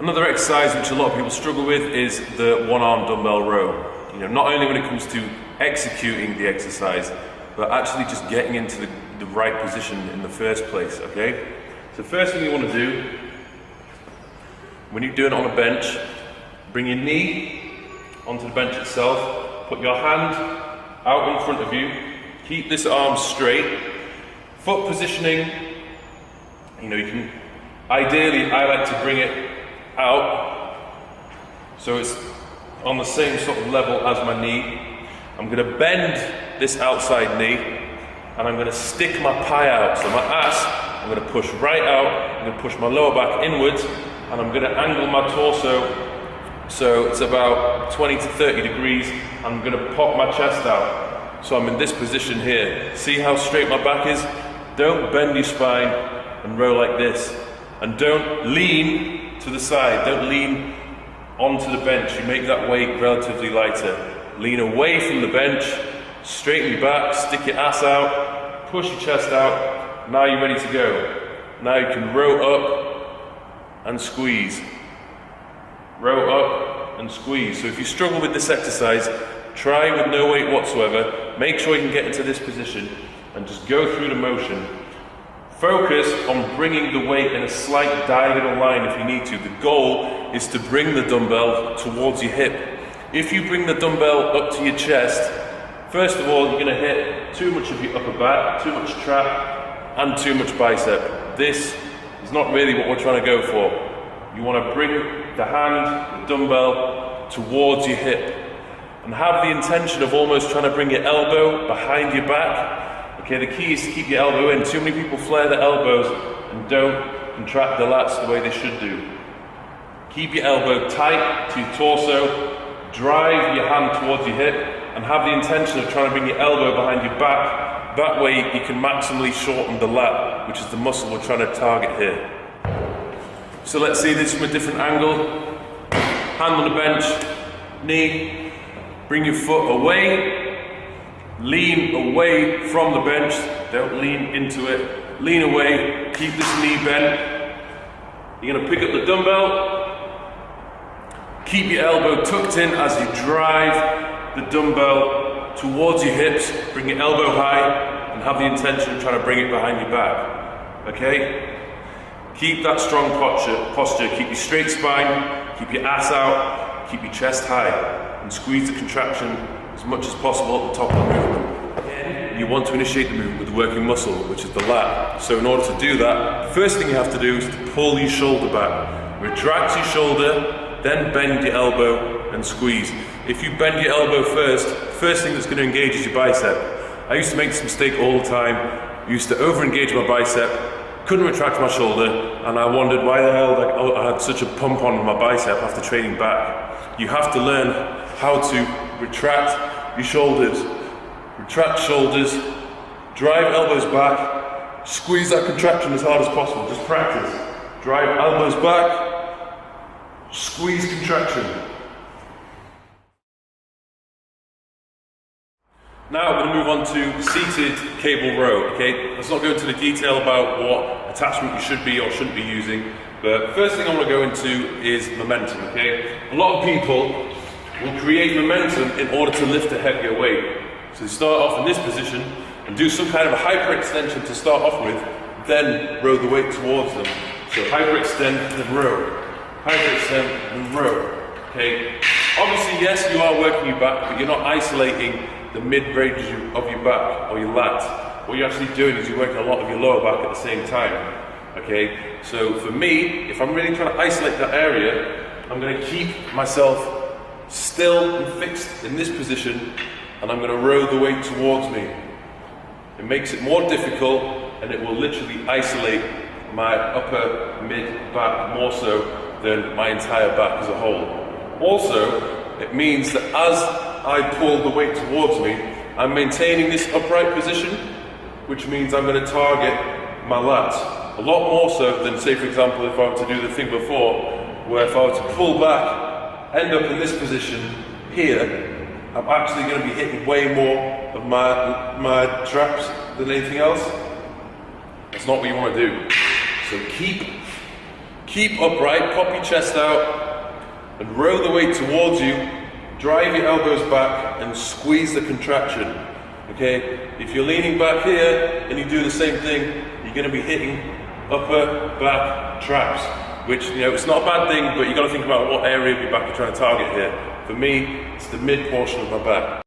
Another exercise which a lot of people struggle with is the one-arm dumbbell row. You know, not only when it comes to executing the exercise, but actually just getting into the right position in the first place, okay? So first thing you want to do, when you're doing it on a bench, bring your knee onto the bench itself, put your hand out in front of you, keep this arm straight, foot positioning, you know, you can, ideally I like to bring it out so it's on the same sort of level as my knee. I'm going to bend this outside knee and I'm going to stick my pie out, so my ass, I'm going to push right out, I'm going to push my lower back inwards, and I'm going to angle my torso so it's about 20 to 30 degrees. I'm going to pop my chest out, so I'm in this position here. See how straight my back is? Don't bend your spine and row like this, and don't lean to the side, don't lean onto the bench. You make that weight relatively lighter. Lean away from the bench, straighten your back, stick your ass out, push your chest out. Now you're ready to go. Now you can row up and squeeze. Row up and squeeze. So if you struggle with this exercise, try with no weight whatsoever. Make sure you can get into this position and just go through the motion. Focus on bringing the weight in a slight diagonal line if you need to. The goal is to bring the dumbbell towards your hip. If you bring the dumbbell up to your chest, first of all, you're going to hit too much of your upper back, too much trap, and too much bicep. This is not really what we're trying to go for. You want to bring the hand, the dumbbell, towards your hip, and have the intention of almost trying to bring your elbow behind your back. Okay, the key is to keep your elbow in. Too many people flare their elbows and don't contract the lats the way they should do. Keep your elbow tight to your torso, drive your hand towards your hip, and have the intention of trying to bring your elbow behind your back. That way you can maximally shorten the lat, which is the muscle we're trying to target here. So let's see this from a different angle. Hand on the bench, knee, bring your foot away, lean away from the bench, don't lean into it, lean away, keep this knee bent. You're going to pick up the dumbbell, keep your elbow tucked in as you drive the dumbbell towards your hips, bring your elbow high and have the intention of trying to bring it behind your back, okay? Keep that strong posture, keep your straight spine, keep your ass out, keep your chest high, and squeeze the contraction as much as possible at the top of the movement. You want to initiate the movement with the working muscle, which is the lat. So in order to do that, the first thing you have to do is to pull your shoulder back. Retract your shoulder, then bend your elbow and squeeze. If you bend your elbow first thing that's going to engage is your bicep. I used to make this mistake all the time. I used to over-engage my bicep, couldn't retract my shoulder, and I wondered why the hell I had such a pump on my bicep after training back. You have to learn how to retract your shoulders. Retract shoulders, drive elbows back, squeeze that contraction as hard as possible. Just practice. Drive elbows back, squeeze contraction. Now we're going to move on to seated cable row, okay? Let's not go into the detail about what attachment you should be or shouldn't be using, but first thing I want to go into is momentum, okay? A lot of people will create momentum in order to lift a heavier weight. So they start off in this position and do some kind of a hyperextension to start off with, then row the weight towards them. So hyperextend and row, hyperextend and row, okay? Obviously, yes, you are working your back, but you're not isolating the mid-range of your back or your lat. What you're actually doing is you're working a lot of your lower back at the same time, okay? So for me, if I'm really trying to isolate that area, I'm going to keep myself still and fixed in this position, and I'm going to row the weight towards me. It makes it more difficult, and it will literally isolate my upper mid-back more so than my entire back as a whole. Also, it means that as I pull the weight towards me, I'm maintaining this upright position, which means I'm going to target my lats a lot more so than, say for example, if I were to do the thing before, where if I were to pull back, end up in this position here, I'm actually going to be hitting way more of my traps than anything else. That's not what you want to do. So keep keep upright, pop your chest out, and row the weight towards you. Drive your elbows back and squeeze the contraction. Okay? If you're leaning back here and you do the same thing, you're going to be hitting upper back traps, which, you know, it's not a bad thing, but you've got to think about what area of your back you're trying to target here. For me, it's the mid portion of my back.